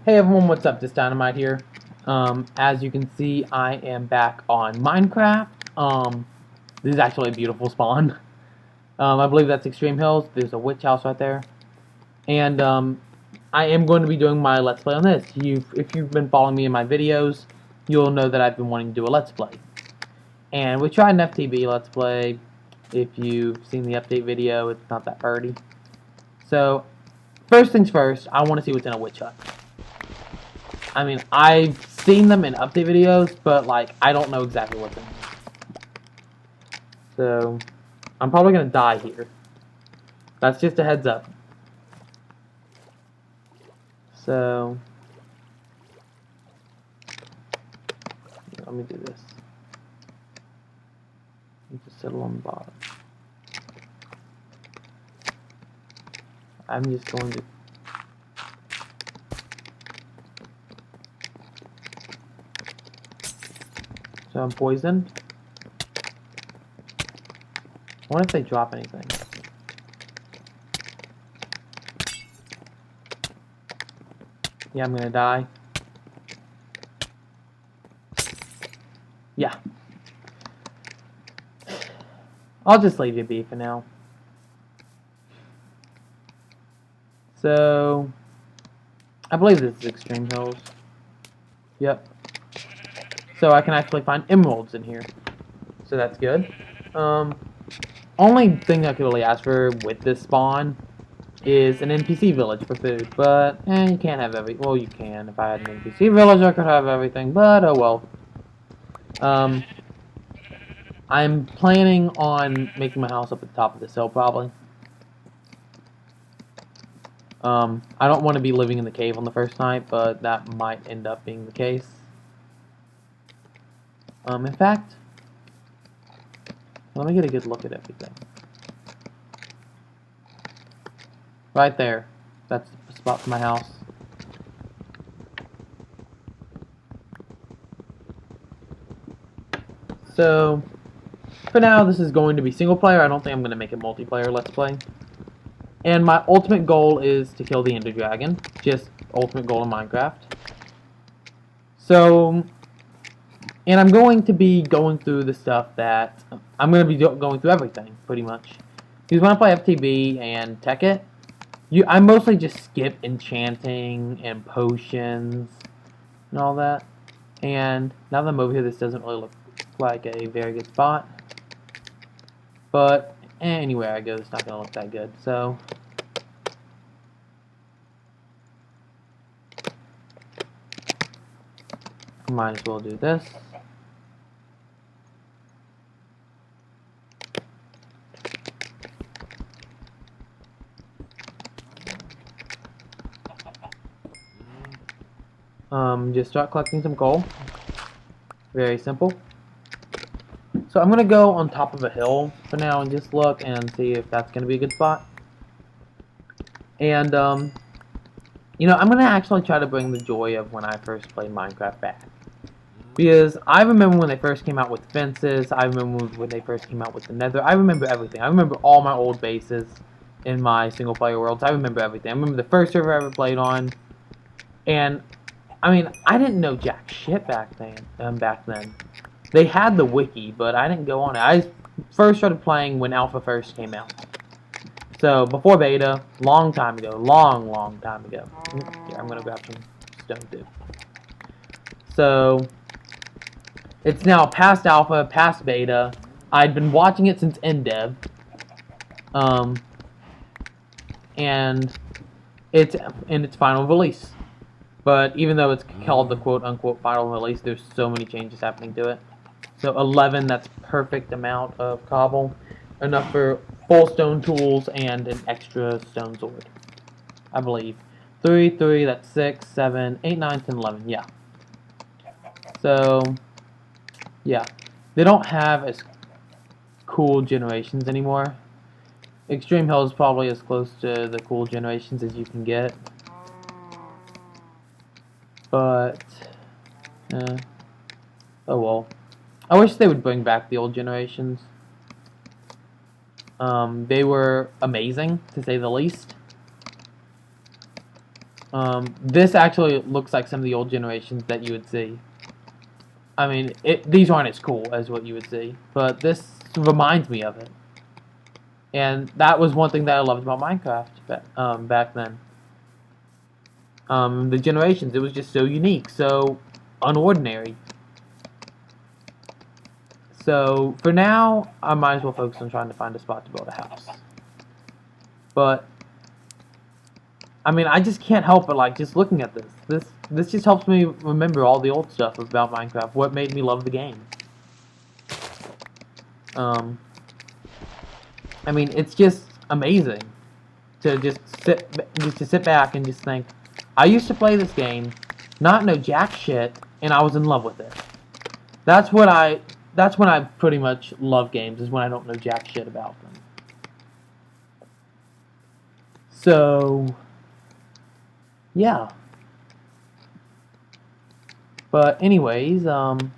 Hey everyone, what's up? Diskdinomite here. As you can see, I am back on Minecraft. This is actually a beautiful spawn. I believe that's Extreme Hills. There's a witch house right there. And I am going to be doing my Let's Play on this. If you've been following me in my videos, you'll know that I've been wanting to do a Let's Play. And we tried an FTB Let's Play. If you've seen the update video, it's not that pretty. So, first things first, I want to see what's in a witch hut. I mean, I've seen them in update videos, but, like, I don't know exactly what's in them. So, I'm probably going to die here. That's just a heads up. So, let me do this. Just settle on the bottom. I'm just going to... So I'm poisoned. What if they drop anything? Yeah, I'm gonna die. Yeah. I'll just leave you be for now. So, I believe this is Extreme Hills. Yep. So I can actually find emeralds in here. So that's good. Only thing I could really ask for with this spawn is an NPC village for food. But, you can't have every... Well, you can. If I had an NPC village, I could have everything. But, oh well. I'm planning on making my house up at the top of this hill, probably. I don't want to be living in the cave on the first night, but that might end up being the case. In fact, let me get a good look at everything. Right there. That's the spot for my house. So, for now, this is going to be single player. I don't think I'm going to make a multiplayer Let's Play. And my ultimate goal is to kill the Ender Dragon. Just ultimate goal in Minecraft. So, and I'm going to be going through the stuff that... I'm going to be going through everything, pretty much. Because when I play FTB and Tech It, I mostly just skip enchanting and potions and all that. And now that I'm over here, this doesn't really look like a very good spot. But anywhere I go, it's not going to look that good. So, I might as well do this. Just start collecting some coal. Very simple. So I'm going to go on top of a hill for now and just look and see if that's going to be a good spot. And, you know, I'm going to actually try to bring the joy of when I first played Minecraft back. Because I remember when they first came out with fences, I remember when they first came out with the nether, I remember everything. I remember all my old bases in my single player worlds. I remember everything. I remember the first server I ever played on. And, I mean, I didn't know jack shit back then. They had the wiki, but I didn't go on it. I first started playing when alpha first came out. So, before beta, long time ago. Long time ago. Here, I'm gonna grab some stone too. So, it's now past alpha, past beta. I'd been watching it since NDev. And it's in its final release. But even though it's called the quote-unquote final release, there's so many changes happening to it. So 11, that's perfect amount of cobble. Enough for full stone tools and an extra stone sword, I believe. 3, that's 6, 7, 8, 9, 10, 11, yeah. So, yeah. They don't have as cool generations anymore. Extreme Hill is probably as close to the cool generations as you can get. But, oh well. I wish they would bring back the old generations. They were amazing, to say the least. This actually looks like some of the old generations that you would see. I mean, these aren't as cool as what you would see, but this reminds me of it. And that was one thing that I loved about Minecraft back then. The generations, it was just so unique, so unordinary. So, for now, I might as well focus on trying to find a spot to build a house. But, I mean, I just can't help but, like, just looking at this. This just helps me remember all the old stuff about Minecraft, what made me love the game. I mean, it's just amazing to just sit back and just think, I used to play this game, not know jack shit, and I was in love with it. That's when I pretty much love games, is when I don't know jack shit about them. So, yeah. But anyways, time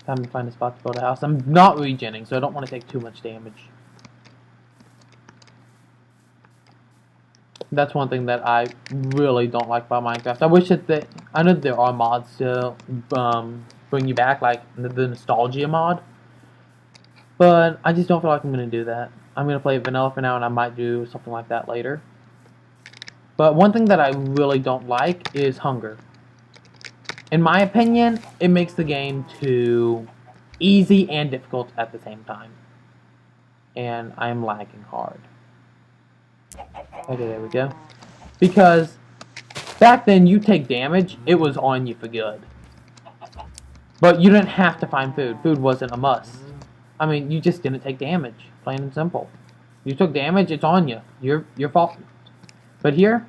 to find a spot to build a house. I'm not regenning, so I don't want to take too much damage. That's one thing that I really don't like about Minecraft. I wish that I know that there are mods to bring you back, like the nostalgia mod, but I just don't feel like I'm gonna do that. I'm gonna play vanilla for now, and I might do something like that later. But one thing that I really don't like is hunger. In my opinion, it makes the game too easy and difficult at the same time. And I'm lagging hard. Okay, there we go. Because back then, you take damage, it was on you for good. But you didn't have to find food. Food wasn't a must. I mean, you just didn't take damage. Plain and simple. You took damage, it's on you. Your fault. But here,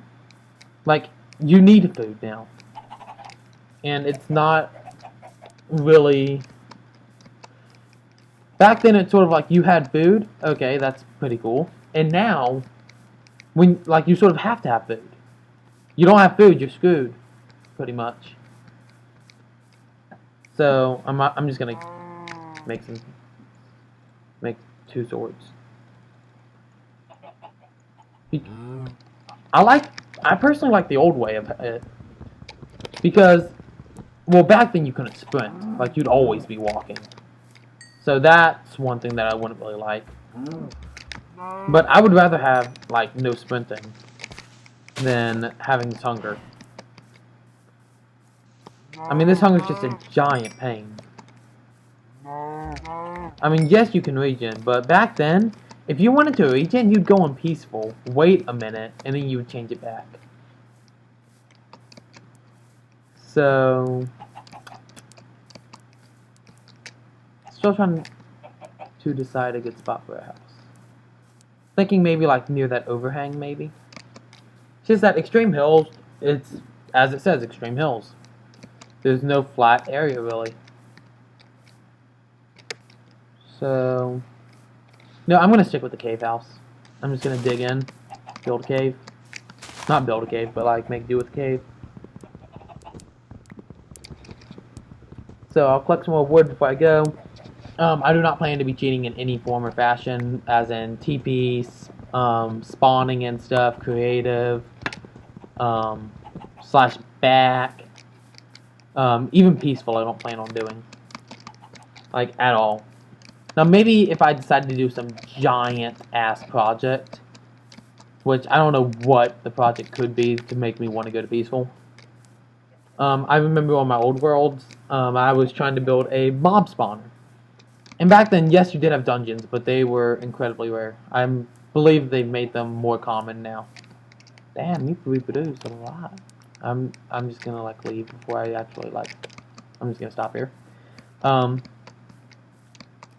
like, you need food now. And it's not really... Back then, it's sort of like you had food. Okay, that's pretty cool. And now, when like you sort of have to have food. You don't have food, you're screwed. Pretty much. So, I'm just gonna make 2 swords. I personally like the old way of it. Because, well, back then you couldn't sprint. Like, you'd always be walking. So that's one thing that I wouldn't really like. But I would rather have, like, no sprinting than having this hunger. I mean, this hunger is just a giant pain. I mean, yes, you can regen, but back then, if you wanted to regen, you'd go on peaceful, wait a minute, and then you would change it back. So, still trying to decide a good spot for a house. Thinking maybe like near that overhang, maybe. It's just that Extreme Hills, it's, as it says, Extreme Hills. There's no flat area, really. So, no, I'm going to stick with the cave house. I'm just going to dig in, build a cave. Not build a cave, but like make do with a cave. So I'll collect some more wood before I go. I do not plan to be cheating in any form or fashion, as in TP, spawning and stuff, creative, slash back, even peaceful I don't plan on doing. Like, at all. Now, maybe if I decided to do some giant-ass project, which I don't know what the project could be to make me want to go to peaceful. I remember on my old worlds, I was trying to build a mob spawner. And back then, yes, you did have dungeons, but they were incredibly rare. I believe they've made them more common now. Damn, you reproduced a lot. I'm just gonna like leave before I actually like. I'm just gonna stop here.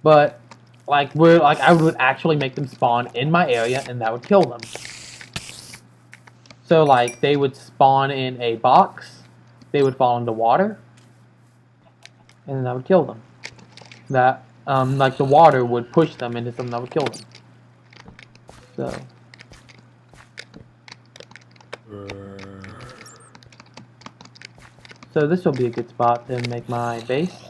But like I would actually make them spawn in my area, and that would kill them. So like they would spawn in a box, they would fall into water, and then that would kill them. That like the water would push them into something that would kill them. So this will be a good spot to make my base.